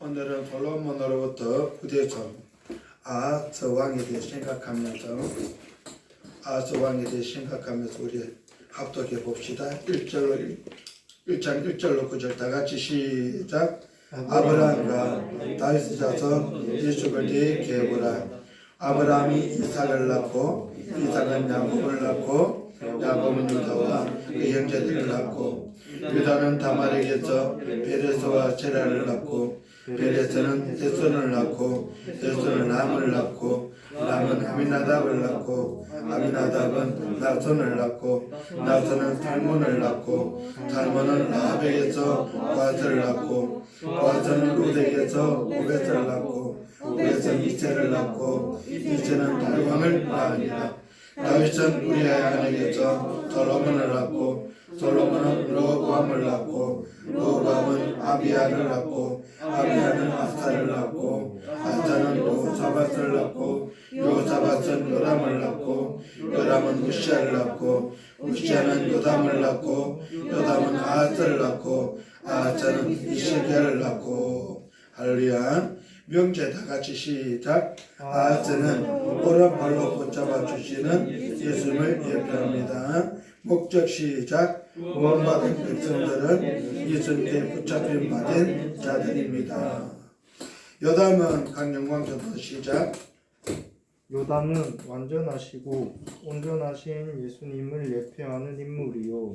오늘은 솔로몬으로부터 후대성 아하스 왕에 대해 생각하면서 우리 합독해 봅시다. 1장 1절로 9절 다 같이 시작. 아브라함과 다윗의 자손 이스라엘 계보라. 아브라함이 이삭을 낳고 이삭은 야곱을 낳고 야곱은 유다와 그 형제들을 낳고 유다는 다말에게서 베레스와 제라를 낳고 베레스는 에손을 낳고 에손은 람을 낳고 람은 아미나답을 낳고 아미나답은 나손을 낳고 나손은 살몬을 낳고 살몬은 라합에게서 보아스를 낳고 보아스는 룻에게서 오벳을 낳고 오벳은 이새를 낳고 이새는 다윗왕을 낳으니라. 다윗은 우리의 아내에게서 솔로몬을 낳고 솔로몬은 르호보암을 낳고 르호보암은 아비야를 낳고 아비야는 아사를 낳고 아사는 여호사밧을 낳고 여호사밧은 요람을 낳고 요람은 우시야를 낳고 우시야는 요담을 낳고 요담은 아하스를 낳고 아하스는 이시기야를 낳고. 할렐루야. 명제 다 같이 시작. 아하스는 오른팔로 붙잡아 주시는 예수님을 예표합니다. 목적 시작. 구원받은 백성들은 예수님께 붙잡힌 받은 자들입니다. 요담은 강영광전도 시작. 요담은 완전하시고 온전하신 예수님을 예표하는 인물이요,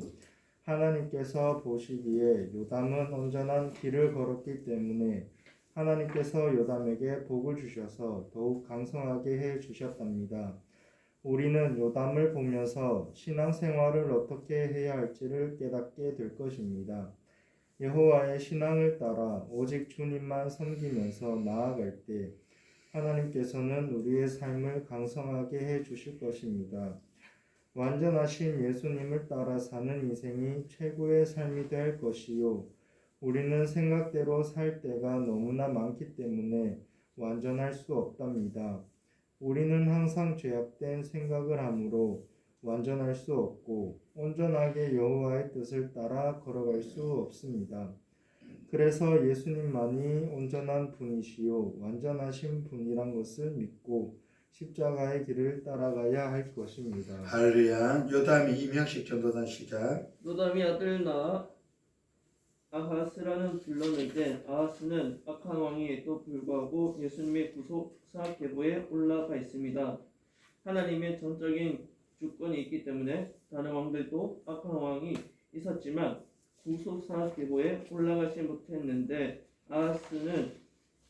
하나님께서 보시기에 요담은 온전한 길을 걸었기 때문에 하나님께서 요담에게 복을 주셔서 더욱 강성하게 해 주셨답니다. 우리는 요담을 보면서 신앙생활을 어떻게 해야 할지를 깨닫게 될 것입니다. 여호와의 신앙을 따라 오직 주님만 섬기면서 나아갈 때 하나님께서는 우리의 삶을 강성하게 해 주실 것입니다. 완전하신 예수님을 따라 사는 인생이 최고의 삶이 될 것이요, 우리는 생각대로 살 때가 너무나 많기 때문에 완전할 수 없답니다. 우리는 항상 죄악된 생각을 하므로 완전할 수 없고 온전하게 여호와의 뜻을 따라 걸어갈 수 없습니다. 그래서 예수님만이 온전한 분이시요 완전하신 분이란 것을 믿고 십자가의 길을 따라가야 할 것입니다. 할렐루야. 요담이 이명식 전도단 시작. 요담이 아들 아하스라는 불렀는데 아하스는 악한 왕에도 불구하고 예수님의 구속사 계보에 올라가 있습니다. 하나님의 전적인 주권이 있기 때문에 다른 왕들도 악한 왕이 있었지만 구속사 계보에 올라가지 못했는데 아하스는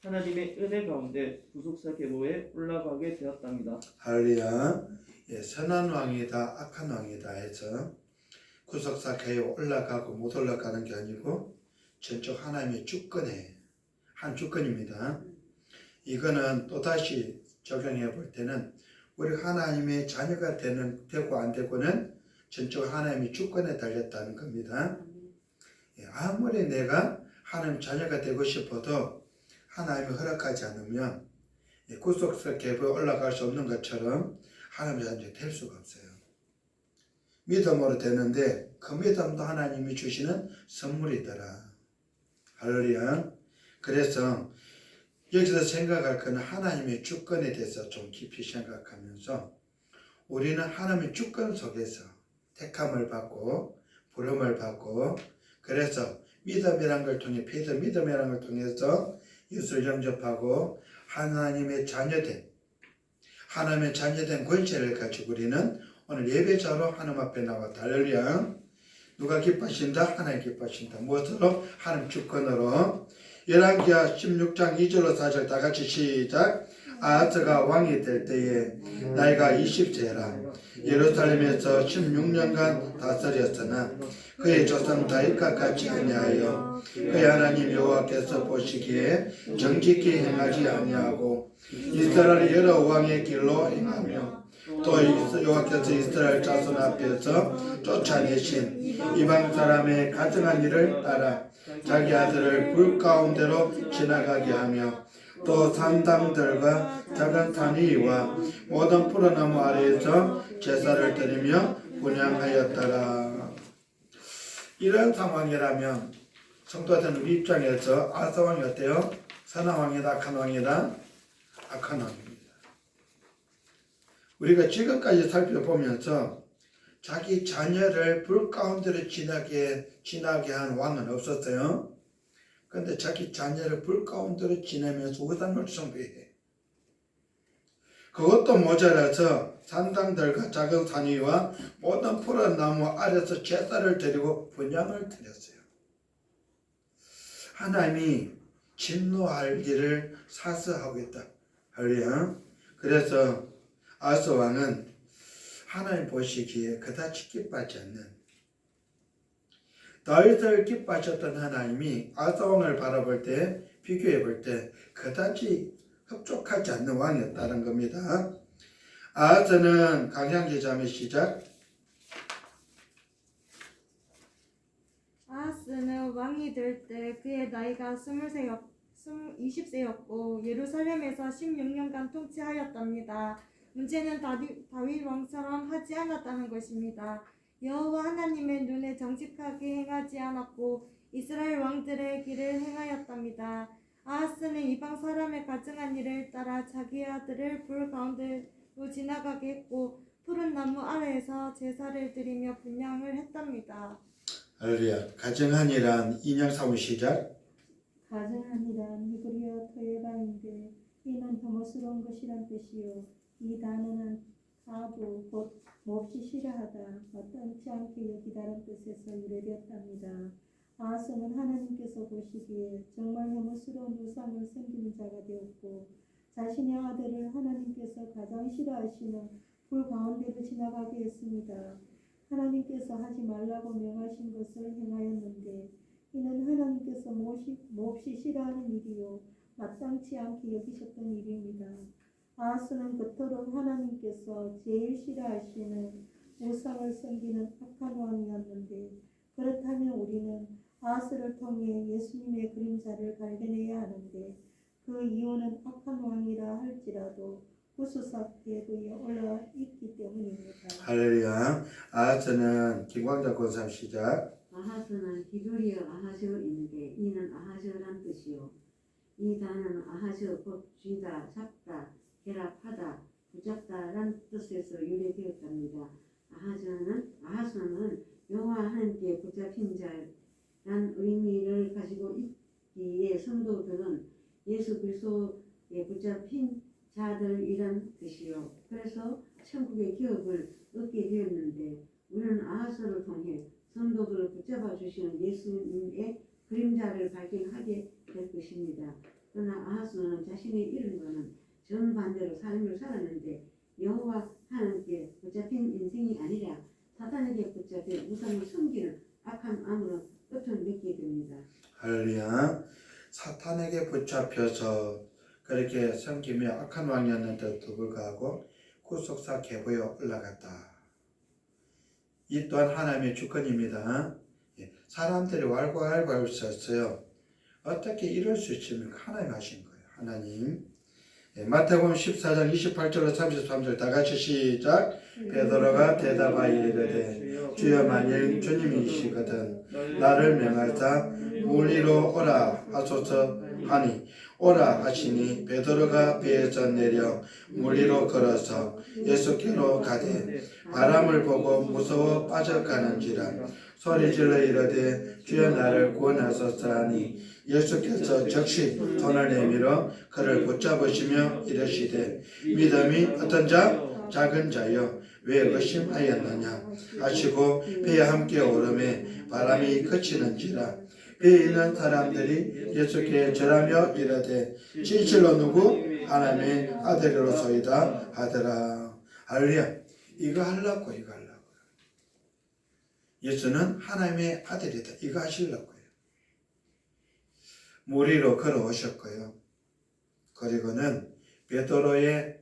하나님의 은혜 가운데 구속사 계보에 올라가게 되었답니다. 할렐루야. 선한 왕이다 악한 왕이다 해서 구속사 계보에 올라가고 못 올라가는 게 아니고 전적 하나님의 주권에 한 주권입니다. 이거는 또다시 적용해 볼 때는 우리 하나님의 자녀가 되고 안 되고는 전적 하나님의 주권에 달렸다는 겁니다. 아무리 내가 하나님 자녀가 되고 싶어도 하나님이 허락하지 않으면 구속사 계보에 올라갈 수 없는 것처럼 하나님의 자녀가 될 수가 없어요. 믿음으로 되는데 그 믿음도 하나님이 주시는 선물이더라. 할렐루야. 그래서 여기서 생각할 것은 하나님의 주권에 대해서 좀 깊이 생각하면서 우리는 하나님의 주권 속에서 택함을 받고 부름을 받고 그래서 믿음이라는 걸 통해 믿음이라는 걸 통해서 예수를 영접하고 하나님의 자녀된 권세를 가지고 우리는 오늘 예배자로 하나님 앞에 나왔다. 할렐루야. 누가 기뻐하신다? 하나님 기뻐하신다. 무엇으로? 하나님 주권으로. 열왕기하 16장 2절로 4절 다 같이 시작. 아하스가 왕이 될 때에 나이가 20세라. 예루살렘에서 16년간 다스렸으나 그의 조상 다윗과 같이 아니하여 그의 하나님 여호와께서 보시기에 정직히 행하지 아니하고 이스라엘 여러 왕의 길로 행하며 또 여호와께서 이스라엘 자손 앞에서 쫓아내신 이방 사람의 가증한 일을 따라 자기 아들을 불 가운데로 지나가게 하며 또 산당들과 작은 산 위와 모든 푸르나무 아래에서 제사를 드리며 분향하였더라. 이런 상황이라면 성도된 우리 입장에서 아하스 왕이 어때요? 선한 왕이다, 악한 왕이다, 악한 왕입니다. 우리가 지금까지 살펴보면서 자기 자녀를 불 가운데로 지나게 한 왕은 없었어요. 그런데 자기 자녀를 불 가운데로 지나면서 우상을 숭배해. 그것도 모자라서 산당들과 작은 산 위와 모든 푸른 나무 아래서 제사를 드리고 분향을 드렸어요. 하나님이 진노할 일을 사서하고 있다. 할렐루야. 그래서 아하스 왕은 하나님 보시기에 그다지 기뻐하지 않는, 다윗을 기뻐하셨던 하나님이 아하스 왕을 바라볼 때, 비교해 볼 때 그다지 흡족하지 않는 왕이었다는 겁니다. 아하스는 강량기 자매 시작. 아하스는 왕이 될 때 그의 나이가 20세였고 예루살렘에서 16년간 통치하였답니다. 문제는 다윗 왕처럼 하지 않았다는 것입니다. 여호와 하나님의 눈에 정직하게 행하지 않았고 이스라엘 왕들의 길을 행하였답니다. 아하스는 이방 사람의 가증한 일을 따라 자기 아들을 불 가운데로 지나가게 했고 푸른 나무 아래에서 제사를 드리며 분향을 했답니다. 할렐루야. 가증한이란 인형 사무 시작. 가증한이란 히브리어 토예바인데 이는 혐오스러운 것이란 뜻이요 이 단어는 가부 곧 몹시 싫어하다 마땅치 않게 여기다는 뜻에서 유래되었답니다. 아하스는 하나님께서 보시기에 정말 혐오스러운 우상을 섬기는 자가 되었고 자신의 아들을 하나님께서 가장 싫어하시는 불 가운데로 지나가게 했습니다. 하나님께서 하지 말라고 명하신 것을 행하였는데 이는 하나님께서 몹시 싫어하는 일이요 마땅치 않게 여기셨던 일입니다. 아하스는 그토록 하나님께서 제일 싫어하시는 우상을 섬기는 악한 왕이었는데 그렇다면 우리는 아하스를 통해 예수님의 그림자를 발견해야 하는데 그 이유는 악한 왕이라 할지라도 구수삭 계보에 올라와 있기 때문입니다. 할렐루야. 아하스는 김광자 권사 시작. 아하스는 히브리어 아하스인데 이는 아하스란 뜻이요 이 단어는 아하스 곧 쥐다, 잡다, 결합하다, 붙잡다란 뜻에서 유래되었답니다. 아하스는 여호와 하나님께 붙잡힌 자란 의미를 가지고 있기에 성도들은 예수 그리스도에 붙잡힌 자들이란 뜻이요. 그래서 천국의 기업을 얻게 되었는데 우리는 아하스를 통해 성도들을 붙잡아 주시는 예수님의 그림자를 발견하게 될 것입니다. 그러나 아하스는 자신이 잃은 것은 정반대로 삶을 살았는데 여호와 하나님께 붙잡힌 인생이 아니라 사탄에게 붙잡혀 우상을 섬기는 악한 왕으로 끝을 맺게 됩니다. 할렐루야. 사탄에게 붙잡혀서 그렇게 섬기며 악한 왕이었는데도 불구하고 구속사 계보에 올라갔다. 이 또한 하나님의 주권입니다. 사람들이 왈가왈부할 수 없어요. 어떻게 이럴 수 있습니까? 하나님 하신 거예요. 하나님. 마태복음 14장 28절로 33절 다 같이 시작. 베드로가 대답하여 이르되 주여 만일 주님이시거든 나를 명하사 물 위로 오라 하소서 하니 오라 하시니 베드로가 배에서 내려 물 위로 걸어서 예수께로 가되 바람을 보고 무서워 빠져가는지라 소리질러 이르되 주여 나를 구원하소서 하니 예수께서 즉시 손을 내밀어 그를 붙잡으시며 이르시되 믿음이 어떤 자? 작은 자여 왜 의심하였느냐 하시고 배에 함께 오름에 바람이 그치는지라 배에 있는 사람들이 예수께 절하며 이르되 진실로 누구? 하나님의 아들이로소이다 하더라. 할렐루야. 이거 하려고. 예수는 하나님의 아들이다. 이거 하시려고요. 물 위로 걸어오셨고요. 그리고는 베드로의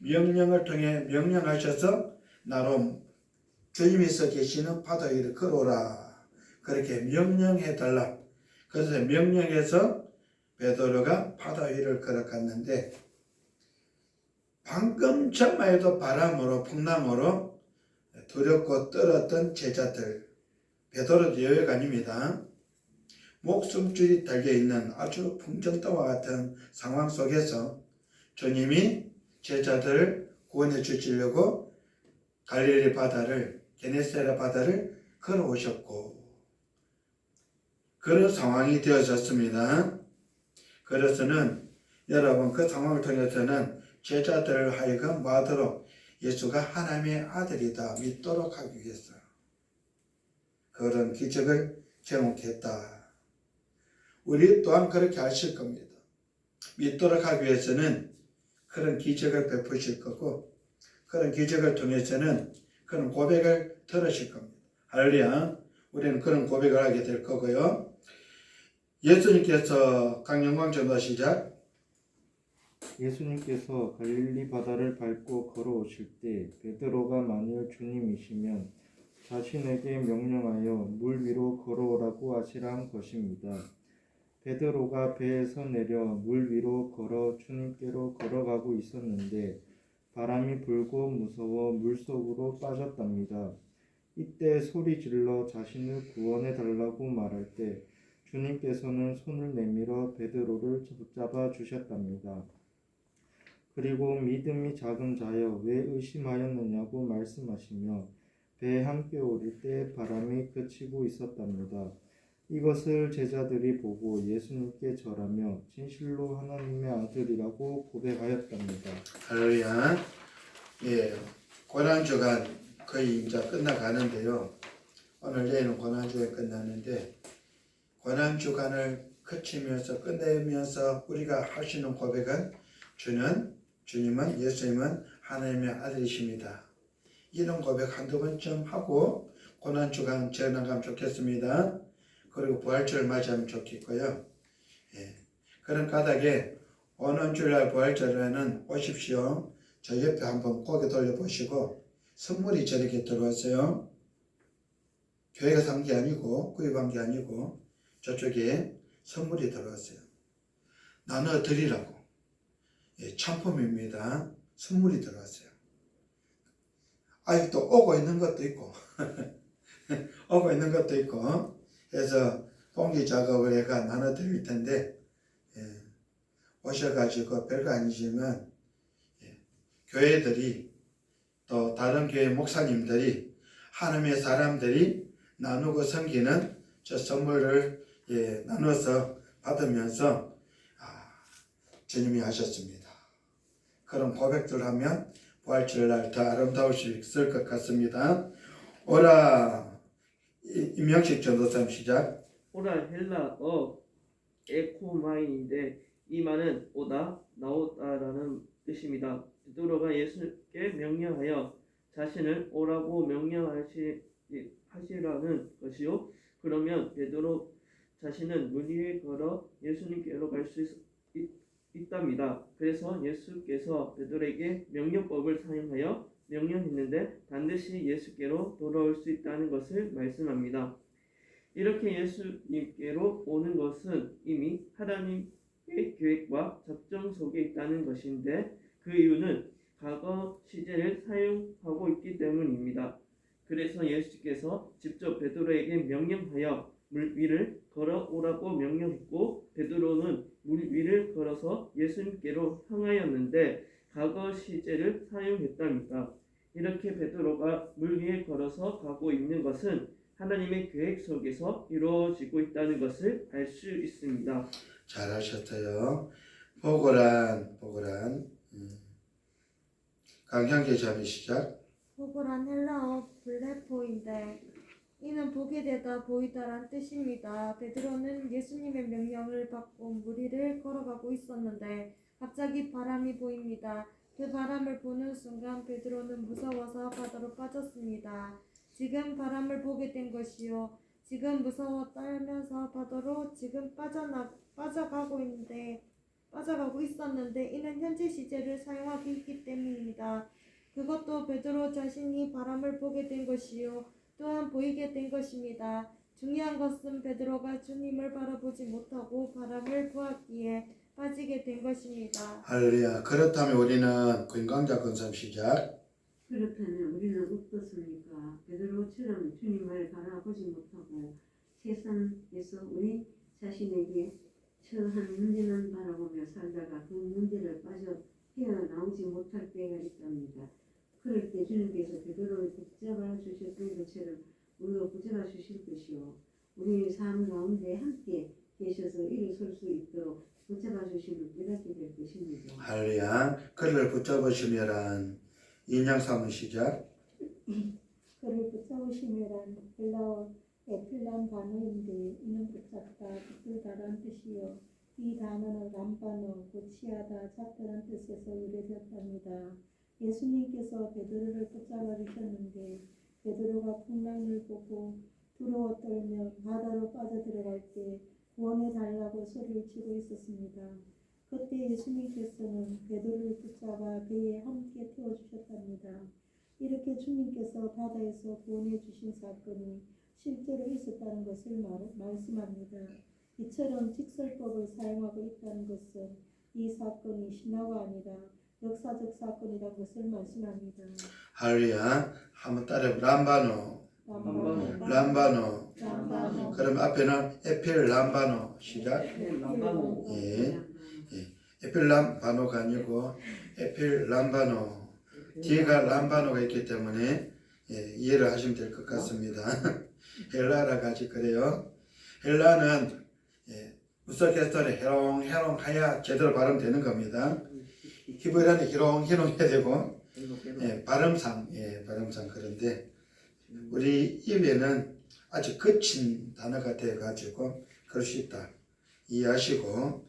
명령을 통해 명령하셔서 나로 주님께서 계시는 바다 위를 걸어오라. 그렇게 명령해달라. 그래서 명령해서 베드로가 바다 위를 걸어갔는데 방금 전만 해도 바람으로 풍랑으로 두렵고 떨었던 제자들, 베드로도 여유가 아닙니다. 목숨줄이 달려있는 아주 풍전도와 같은 상황 속에서 주님이 제자들을 구원해 주시려고 갈릴리 바다를, 게네사렛 바다를 걸어오셨고, 그런 상황이 되어졌습니다. 그래서는 여러분, 그 상황을 통해서는 제자들을 하여금 뭐하도록 예수가 하나님의 아들이다 믿도록 하기 위해서 그런 기적을 경험했다. 우리 또한 그렇게 하실 겁니다. 믿도록 하기 위해서는 그런 기적을 베푸실 거고, 그런 기적을 통해서는 그런 고백을 들으실 겁니다. 할렐루야. 우리는 그런 고백을 하게 될 거고요. 예수님께서 강영광 전도 시작. 예수님께서 갈릴리 바다를 밟고 걸어오실 때 베드로가 만일 주님이시면 자신에게 명령하여 물 위로 걸어오라고 하시란 것입니다. 베드로가 배에서 내려 물 위로 걸어 주님께로 걸어가고 있었는데 바람이 불고 무서워 물속으로 빠졌답니다. 이때 소리질러 자신을 구원해 달라고 말할 때 주님께서는 손을 내밀어 베드로를 붙잡아 주셨답니다. 그리고 믿음이 작은 자여 왜 의심하였느냐고 말씀하시며 배에 함께 오를 때 바람이 그치고 있었답니다. 이것을 제자들이 보고 예수님께 절하며 진실로 하나님의 아들이라고 고백하였답니다. 할렐루야. 예, 고난주간 거의 이제 끝나가는데요. 오늘 내일은 고난주간 끝나는데, 고난주간을 그치면서 끝내면서 우리가 할 수 있는 고백은 주님은 예수님은 하나님의 아들이십니다. 이런 고백 한두 번쯤 하고 고난주간 지나가면 좋겠습니다. 그리고 부활절을 맞이하면 좋겠고요. 예, 그런 까닭에 오는 주일날 부활절에는 오십시오. 저 옆에 한번 고개 돌려보시고 선물이 저렇게 들어왔어요. 교회가 산 게 아니고 구입한 게 아니고 저쪽에 선물이 들어왔어요. 나눠드리라고. 예, 참품입니다. 선물이 들어왔어요. 아직도 오고 있는 것도 있고 오고 있는 것도 있고 해서 봉지 작업을 해가 나눠드릴 텐데, 예, 오셔가지고 별거 아니지만, 예, 교회들이 또 다른 교회 목사님들이 하나님의 사람들이 나누고 섬기는 저 선물을, 예, 나눠서 받으면서 주님이 하셨습니다. 그런 고백들 하면 부활절날 더 아름다울 수 있을 것 같습니다. 오라. 임영식 전도사님 시작. 오라 헬라어 에코마인인데 이 말은 오다, 나오다라는 뜻입니다. 베드로가 예수께 명령하여 자신을 오라고 명령하시라는 것이요. 그러면 베드로 자신은 물 위에 걸어 예수님께로 갈 수 있답니다. 그래서 예수께서 베드로에게 명령법을 사용하여 명령했는데 반드시 예수께로 돌아올 수 있다는 것을 말씀합니다. 이렇게 예수님께로 오는 것은 이미 하나님의 계획과 작정 속에 있다는 것인데 그 이유는 과거 시제를 사용하고 있기 때문입니다. 그래서 예수께서 직접 베드로에게 명령하여 물 위를 걸어오라고 명령했고 베드로는 물 위를 걸어서 예수님께로 향하였는데 과거 시제를 사용했답니다. 이렇게 베드로가 물 위에 걸어서 가고 있는 것은 하나님의 계획 속에서 이루어지고 있다는 것을 알 수 있습니다. 잘하셨어요. 보고란 강형계 자매 시작. 보고란 헬라어 블레포인데 이는 보게 되다 보이다란 뜻입니다. 베드로는 예수님의 명령을 받고 물 위를 걸어가고 있었는데 갑자기 바람이 보입니다. 그 바람을 보는 순간 베드로는 무서워서 바다로 빠졌습니다. 지금 바람을 보게 된 것이요. 지금 무서워 떨면서 바다로 지금 빠져가고 있었는데 이는 현재 시제를 사용하고 있기 때문입니다. 그것도 베드로 자신이 바람을 보게 된 것이요. 또한 보이게 된 것입니다. 중요한 것은 베드로가 주님을 바라보지 못하고 바람을 보았기에 빠지게 된 것입니다. 할렐루야. 그렇다면 우리는 권광자 권사님 시작. 그렇다면 우리는 어떻습니까? 베드로처럼 주님을 바라보지 못하고 세상에서 우리 자신에게 처한 문제만 바라보며 살다가 그 문제를 빠져 헤어나오지 못할 때가 있답니다. 그럴 때 주님께서 베드로를 붙잡아 주셨던 것처럼 우리도 붙잡아 주실 것이요 우리의 삶 가운데 함께 계셔서 일어설 수 있도록 붙잡아 주심을 깨닫게 될 것입니다. 할렐루야. 그를 붙잡으시며란 인양 사문 시작. 그를 붙잡으시며란 헬라어 에필란 단어인데 이는 붙잡다, 붙들다란 뜻이요 이 단어는 람바노, 고치하다, 잡다란 뜻에서 유래되었답니다. 예수님께서 베드로를 붙잡아 주셨는데 베드로가 풍랑을 보고 두려워 떨며 바다로 빠져들어갈 때 구원해 달라고 소리를 치고 있었습니다. 그때 예수님께서는 베드로를 붙잡아 배에 함께 태워주셨답니다. 이렇게 주님께서 바다에서 구원해 주신 사건이 실제로 있었다는 것을 말씀합니다. 이처럼 직설법을 사용하고 있다는 것은 이 사건이 신화가 아니라 역사적 사건이라는 것을 말씀합니다. 할렐루야. 한번 따라해. 람바노. 람바노. 람바노. 그럼 앞에는 에필 람바노 시작. 람바노. 예. 에필 람바노가 아니고 에필 람바노. 뒤에가 람바노가 있기 때문에 이해를 하시면 될 것 같습니다. 헬라라 같이 그래요. 헬라는 우스갯소리 해롱해롱 제대로 발음되는 겁니다. 히브리어는 희롱희롱 해야 되고 발음상 그런데 우리 입에는 아주 거친 단어가 돼가지고 그럴 수 있다 이해하시고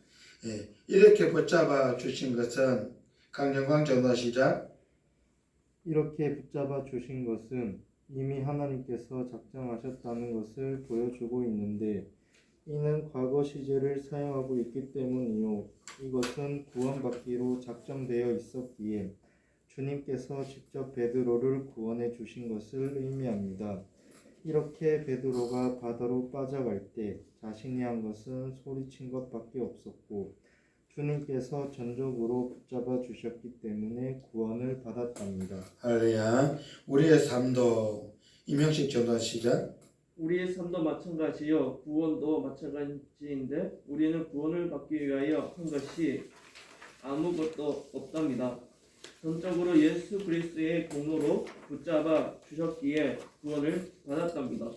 이렇게 붙잡아 주신 것은 강영광 전도 시작. 이렇게 붙잡아 주신 것은 이미 하나님께서 작정하셨다는 것을 보여주고 있는데 이는 과거 시제를 사용하고 있기 때문이요. 이것은 구원받기로 작정되어 있었기에 주님께서 직접 베드로를 구원해 주신 것을 의미합니다. 이렇게 베드로가 바다로 빠져갈 때 자신이 한 것은 소리친 것밖에 없었고 주님께서 전적으로 붙잡아 주셨기 때문에 구원을 받았답니다. 할렐루야. 우리의 삶도 임형식 전도 시작. 우리의 삶도 마찬가지요. 구원도 마찬가지인데 우리는 구원을 받기 위하여 한 것이 아무것도 없답니다. 전적으로 예수 그리스도의 공로로 붙잡아 주셨기에 구원을 받았답니다.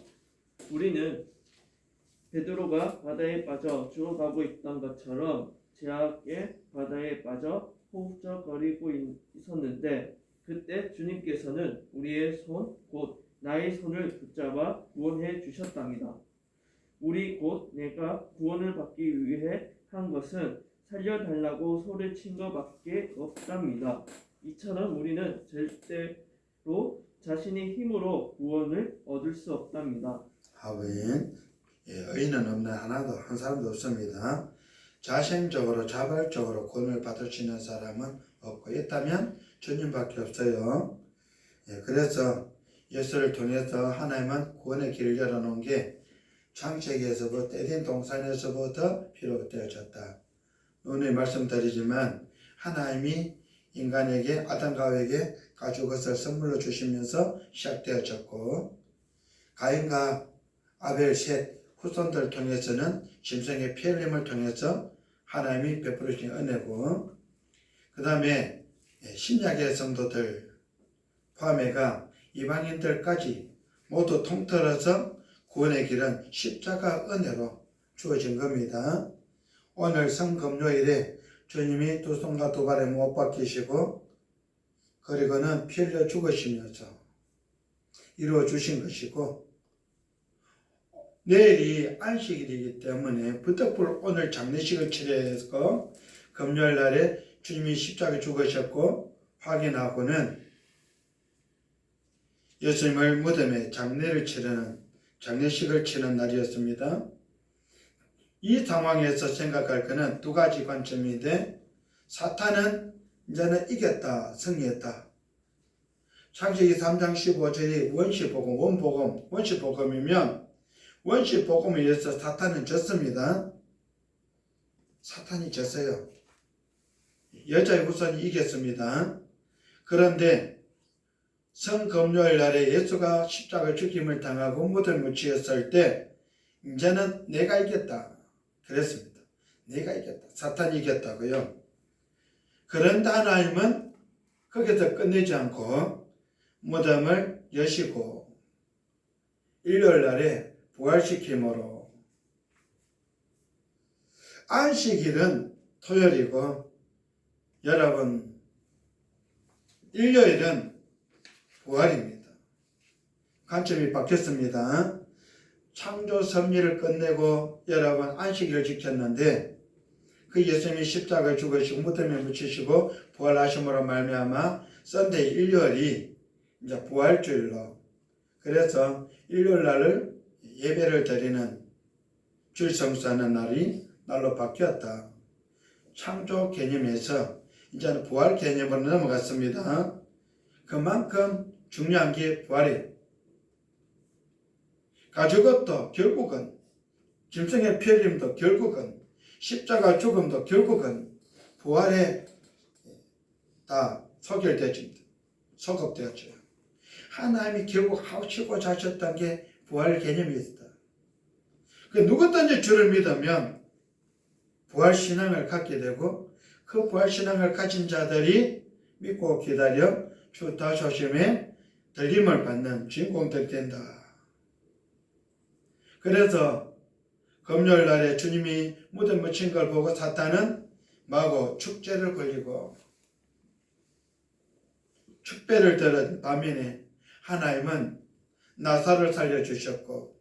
우리는 베드로가 바다에 빠져 죽어가고 있던 것처럼 죄악의 바다에 빠져 허우적거리고 있었는데 그때 주님께서는 우리의 손, 곧 나의 손을 붙잡아 구원해 주셨답니다. 우리 곧 내가 구원을 받기 위해 한 것은 살려달라고 소리를 친 것밖에 없답니다. 이처럼 우리는 절대로 자신의 힘으로 구원을 얻을 수 없답니다. 아멘. 의인은 없는 하나도 한 사람도 없습니다. 자생적으로 자발적으로 구원을 받을 수 있는 사람은 없고 있다면 주님밖에 없어요. 그래서 예수를 통해서 하나님은 구원의 길을 열어놓은 게 창세기에서부터 에덴 동산에서부터 비롯되어졌다. 오늘 말씀드리지만 하나님이 인간에게 아담과 하와에게 가죽옷을 선물로 주시면서 시작되어졌고 가인과 아벨 셋 후손들을 통해서는 짐승의 피 흘림을 통해서 하나님이 베풀으신 은혜고 그 다음에 신약의 성도들 포함해가 이방인들까지 모두 통틀어서 구원의 길은 십자가 은혜로 주어진 겁니다. 오늘 성금요일에 주님이 두 손과 두 발에 못 박히시고 그리고는 피 흘려 죽으시면서 이루어 주신 것이고 내일이 안식일이기 때문에 부득불 오늘 장례식을 치러서 금요일 날에 주님이 십자가에 죽으셨고 확인하고는 예수님을 무덤에 장례식을 치르는 날이었습니다. 이 상황에서 생각할 것은 두 가지 관점인데 사탄은 이제는 이겼다, 승리했다. 창세기 3장 15절이 원시복음이면 원시복음에 의해서 사탄은 졌습니다. 사탄이 졌어요. 여자의 후손이 이겼습니다. 그런데 성금요일 날에 예수가 십자가 죽임을 당하고 무덤에 묻혔을 때 이제는 내가 이겼다. 그랬습니다. 내가 이겼다. 사탄이 이겼다고요. 그런데 하나님은 거기서 끝내지 않고 무덤을 여시고 일요일 날에 부활시킴으로 안식일은 토요일이고 여러분 일요일은 부활입니다. 관점이 바뀌었습니다. 창조 섭리를 끝내고 여러분 안식일을 지켰는데 그 예수님이 십자가에 죽으시고 무덤에 묻히시고 부활하심으로 말미암아 썬데이 일요일이 이제 부활주일로 그래서 일요일 날을 예배를 드리는 주일 성수하는 날로 바뀌었다. 창조 개념에서 이제는 부활 개념으로 넘어갔습니다. 그만큼 중요한 게 부활이에요. 가죽옷도 결국은 짐승의 피 흘림도 결국은 십자가 죽음도 결국은 부활에 다 소급되었죠. 하나님이 결국 하시고자 하셨던 게 부활 개념이었다. 그 누구든지 주를 믿으면 부활 신앙을 갖게 되고 그 부활 신앙을 가진 자들이 믿고 기다려 주 다시 오심에 들림을 받는 주인공들이 된다. 그래서 금요일 날에 주님이 무덤 묻힌 걸 보고 사탄은 마구 축제를 벌이고 축배를 들은 반면에 하나님은 나사로를 살려주셨고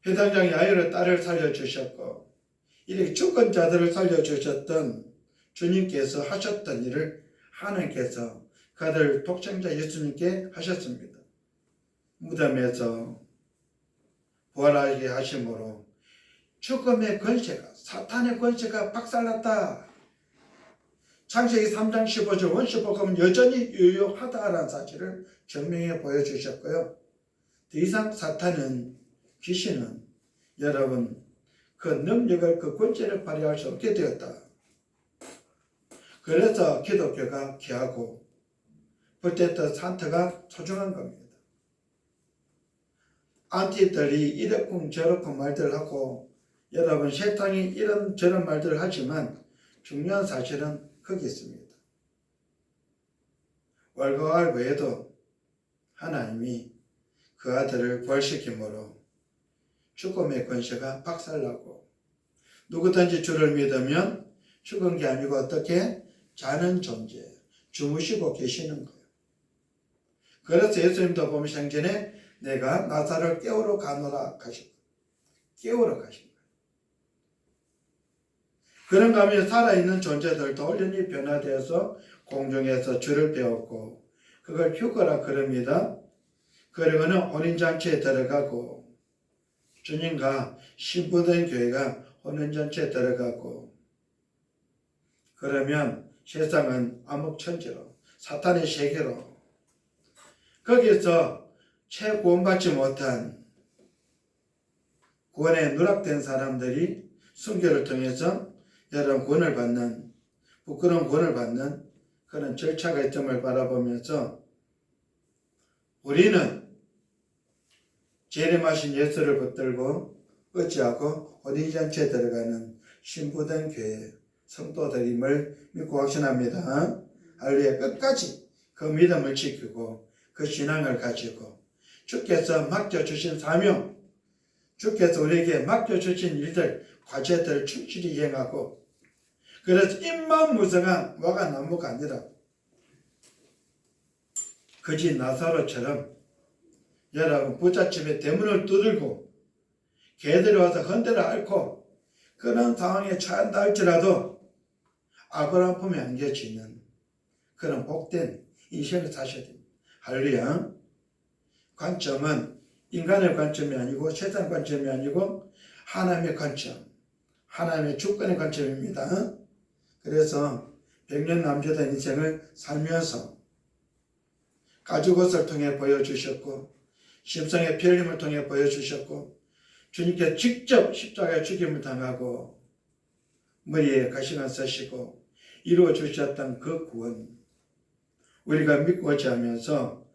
회당장 야이로 딸을 살려주셨고 이렇게 죽은 자들을 살려주셨던 주님께서 하셨던 일을 하나님께서 그들 독생자 예수님께 하셨습니다. 무덤에서 부활하게 하심으로 죽음의 권세가 사탄의 권세가 박살났다. 창세기 3장 15절 원시복음은 여전히 유효하다라는 사실을 증명해 보여주셨고요. 더 이상 사탄은 귀신은 여러분 그 능력을 그 권세를 발휘할 수 없게 되었다. 그래서 기독교가 귀하고 그때부터 산타가 소중한 겁니다. 안티들이 이렇쿵 저렇쿵 말들을 하고 여러분 세상이 이런 저런 말들을 하지만 중요한 사실은 거기 있습니다. 월과월 외에도 하나님이 그 아들을 부활시킴으로 죽음의 권세가 박살나고 누구든지 주를 믿으면 죽은 게 아니고 어떻게 자는 존재 주무시고 계시는 거예요. 그래서 예수님도 보면 생전에 내가 나사로를 깨우러 가노라 하시고 깨우러 가신 거예요. 그런가 하면 살아있는 존재들도 온전히 변화되어서 공중에서 주를 배웠고 그걸 휴거라 그럽니다. 그러고는 혼인잔치에 들어가고 주님과 신부된 교회가 혼인잔치에 들어가고 그러면 세상은 암흑천지로 사탄의 세계로 거기서 채 구원받지 못한 구원에 누락된 사람들이 순교를 통해서 여러분 구원을 받는 부끄러운 구원을 받는 그런 절차가 있음을 바라보면서 우리는 재림하신 예수를 붙들고 어찌하고 혼인잔치에 들어가는 신부된 교회 성도들임을 믿고 확신합니다. 할렐루야. 끝까지 그 믿음을 지키고 그 신앙을 가지고 주께서 맡겨주신 사명 주께서 우리에게 맡겨주신 일들 과제들을 충실히 이행하고 그래서 입만 무성한 와가 나무가 아니라 거지 나사로처럼 여러분 부잣집에 대문을 두들고 개들이 와서 헌대를 앓고 그런 상황에 처한다 할지라도 아브라함 품에 안겨지는 그런 복된 인생을 사셔야 됩니다. 할렐루야. 관점은 인간의 관점이 아니고 세상 관점이 아니고 하나님의 관점, 하나님의 주권의 관점입니다. 그래서 100년 남자된 인생을 살면서 가죽옷을 통해 보여주셨고 심성의 피 흘림을 통해 보여주셨고 주님께 직접 십자가에 죽임을 당하고 머리에 가시관 쓰시고 이루어 주셨던 그 구원 우리가 믿고 어찌하면서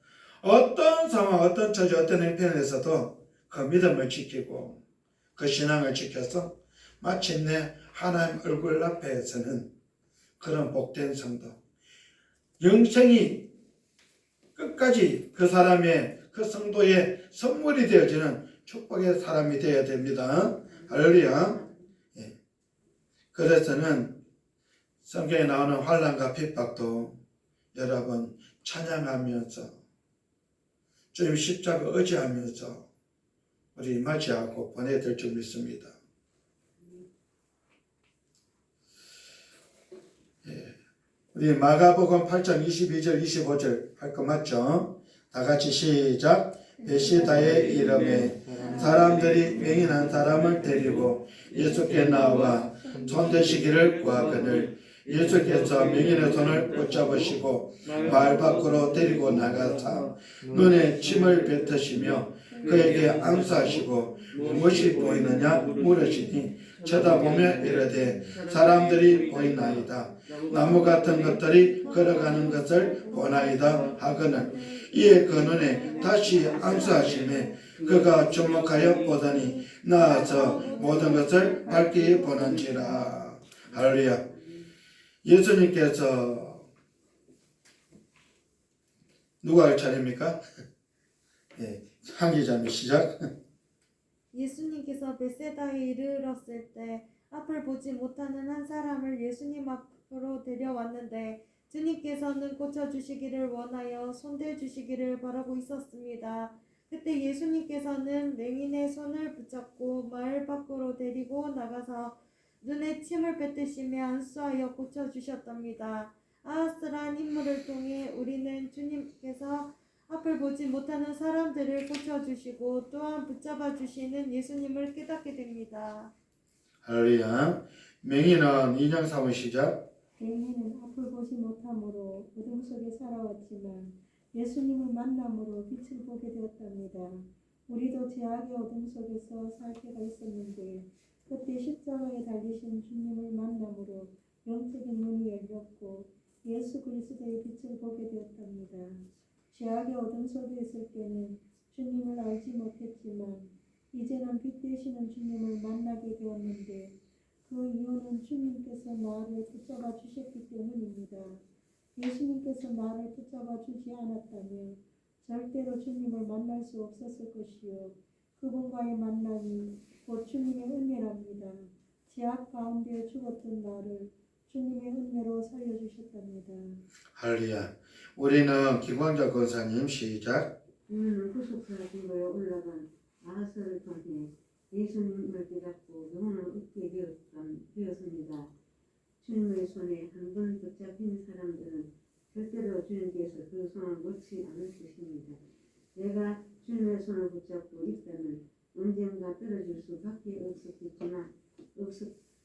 어떤 상황, 어떤 처지, 어떤 형편에서도 그 믿음을 지키고 그 신앙을 지켜서 마침내 하나님 얼굴 앞에서는 그런 복된 성도, 영생이 끝까지 그 사람의 그 성도의 선물이 되어지는 축복의 사람이 되어야 됩니다. 할렐루야. 예. 그래서는 성경에 나오는 환난과 핍박도 여러분 찬양하면서 주님 십자가 의지하면서 우리 맞이하고 보내야 될 줄 믿습니다. 예. 우리 마가복음 8장 22절 25절 할 거 맞죠? 다 같이 시작. 베시다의 이름에 사람들이 맹인한 사람을 데리고 예수께 나와 손대시기를 구하거늘 예수께서 맹인의 손을 붙잡으시고 마을 밖으로 데리고 나가사 눈에 침을 뱉으시며 그에게 안수하시고 무엇이 보이느냐 물으시니 쳐다보며 이르되 사람들이 보이나이다. 나무 같은 것들이 걸어가는 것을 보나이다 하거늘 이에 그 눈에 다시 안수하시매 그가 주목하여 보더니 나아서 모든 것을 밝게 보는지라. 할렐루야. 예수님께서 누가 할 차례입니까? 예, 한기자매 시작. 예수님께서 벳세다에 이르렀을 때 앞을 보지 못하는 한 사람을 예수님 앞으로 데려왔는데 주님께서는 고쳐주시기를 원하여 손대주시기를 바라고 있었습니다. 그때 예수님께서는 맹인의 손을 붙잡고 마을 밖으로 데리고 나가서 눈에 침을 뱉으시며 안수하여 고쳐주셨답니다. 아하스란 인물을 통해 우리는 주님께서 앞을 보지 못하는 사람들을 고쳐주시고 또한 붙잡아 주시는 예수님을 깨닫게 됩니다. 할렐루야. 맹인은 인형 사원 시작. 맹인은 앞을 보지 못함으로 어둠 속에 살아왔지만 예수님을 만남으로 빛을 보게 되었답니다. 우리도 죄악의 어둠 속에서 살 때가 있었는데 그때 십자가에 달리신 주님을 만남으로 영적인 눈이 열렸고 예수 그리스도의 빛을 보게 되었답니다. 죄악의 어둠 속에 있을 때는 주님을 알지 못했지만 이제는 빛 되시는 주님을 만나게 되었는데 그 이유는 주님께서 나를 붙잡아 주셨기 때문입니다. 예수님께서 나를 붙잡아 주지 않았다면 절대로 주님을 만날 수 없었을 것이요 그분과의 만남이 곧 주님의 은혜랍니다. 죄악 가운데 죽었던 나를 주님의 은혜로 살려주셨답니다. 할렐루야. 우리는 김광자 권사님 시작. 우리는 구속사 근거에 올라간 아하스를 통해 예수님을 깨닫고 영혼을 얻게 되었습니다. 주님의 손에 한 번 붙잡힌 사람들은 절대로 주님께서 그 손을 놓지 않을 것입니다. 내가 주님의 손을 붙잡고 있다면 언젠가 떨어질 수밖에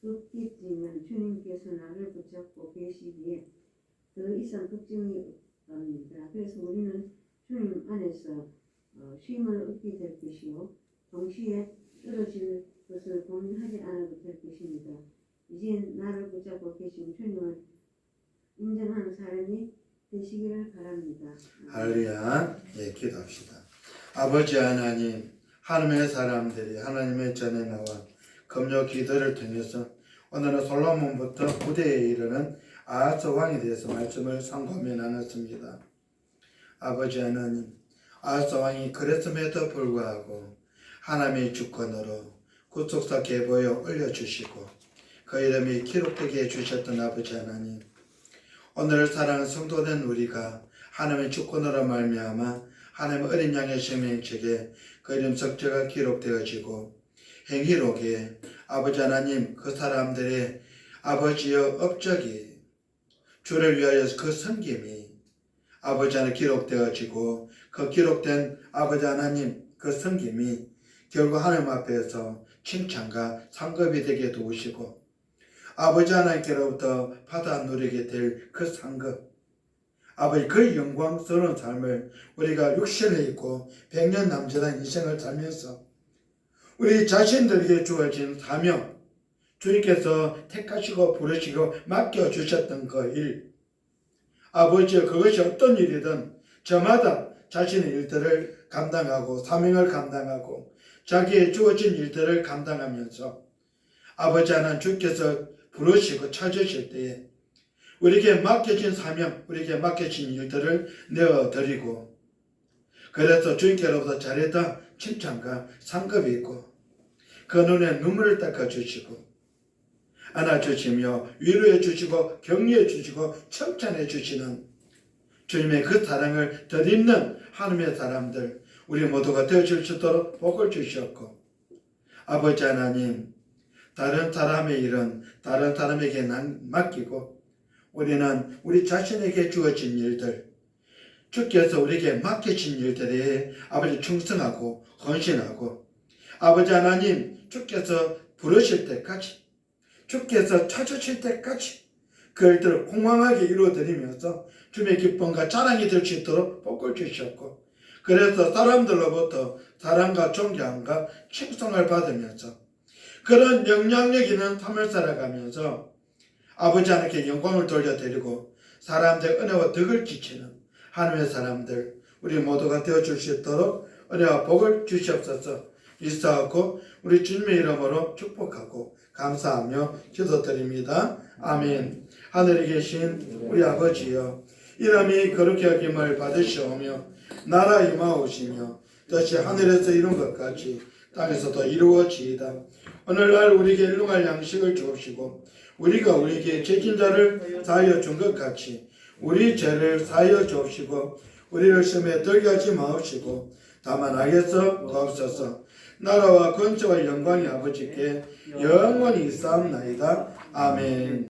없겠지만 주님께서 나를 붙잡고 계시기에 더 이상 걱정이 없답니다. 그래서 우리는 주님 안에서 쉼을 얻게 될 것이요 동시에 떨어질 것을 고민하지 않아도 될 것입니다. 이제 나를 붙잡고 계신 주님을 인정하는 사람이 되시기를 바랍니다. 할렐루야. 예, 기도합시다. 아버지 하나님, 하나님의 사람들이 하나님의 전에 나와 금요 기도를 통해서 오늘은 솔로몬부터 후대에 이르는 아하스 왕에 대해서 말씀을 상고하며 나눴습니다. 아버지 하나님, 아하스 왕이 그랬음에도 불구하고 하나님의 주권으로 구속사 계보에 올려주시고 그 이름이 기록되게 해주셨던 아버지 하나님, 오늘 사랑하는 성도된 우리가 하나님의 주권으로 말미암아 하나님의 어린 양의 생명책에 그 이름 석자가 기록되어지고 행위록에 아버지 하나님 그 사람들의 아버지의 업적이 주를 위하여 그 섬김이 아버지 하나님 기록되어지고 그 기록된 아버지 하나님 그 섬김이 결국 하나님 앞에서 칭찬과 상급이 되게 도우시고 아버지 하나님께로부터 받아 누리게 될 그 상급, 아버지 그 영광스러운 삶을 우리가 60년에 있고 100년 남짓한 인생을 살면서 우리 자신들에게 주어진 사명, 주님께서 택하시고 부르시고 맡겨주셨던 그 일, 아버지 그것이 어떤 일이든 저마다 자신의 일들을 감당하고 사명을 감당하고 자기의 주어진 일들을 감당하면서 아버지 하나님 주께서 부르시고 찾으실 때에 우리에게 맡겨진 사명, 우리에게 맡겨진 일들을 내어드리고 그래서 주님께로부터 잘했다 칭찬과 상급이 있고 그 눈에 눈물을 닦아주시고 안아주시며 위로해 주시고 격려해 주시고 칭찬해 주시는 주님의 그 사랑을 덧입는 하나님의 사람들 우리 모두가 되어줄 수 있도록 복을 주셨고 아버지 하나님 다른 사람의 일은 다른 사람에게 맡기고 우리는 우리 자신에게 주어진 일들 주께서 우리에게 맡기신 일들에 아버지 충성하고 헌신하고 아버지 하나님 주께서 부르실 때까지 주께서 찾으실 때까지 그 일들을 공평하게 이루어드리면서 주님의 기쁨과 자랑이 될 수 있도록 복을 주셨고 그래서 사람들로부터 사랑과 존경과 칭송을 받으면서 그런 영향력 있는 삶을 살아가면서 아버지 하나님께 영광을 돌려드리고 사람들의 은혜와 덕을 지치는 하나님의 사람들 우리 모두가 되어줄 수 있도록 은혜와 복을 주시옵소서. 기도하고 우리 주님의 이름으로 축복하고 감사하며 기도드립니다. 아멘. 하늘에 계신 우리 아버지여 이름이 거룩히 여김을 받으시오며 나라 임하오시며 뜻이 하늘에서 이룬 것 같이 땅에서도 이루어지이다. 오늘날 우리에게 일용할 양식을 주옵시고 우리가 우리에게 죄진 자를 사하여 준 것 같이 우리 죄를 사하여 주옵시고 우리를 시험에 들게 하지 마옵시고 다만 악에서 구하옵소서. 나라와 권세와 영광이 아버지께 영원히 있사옵나이다. 아멘.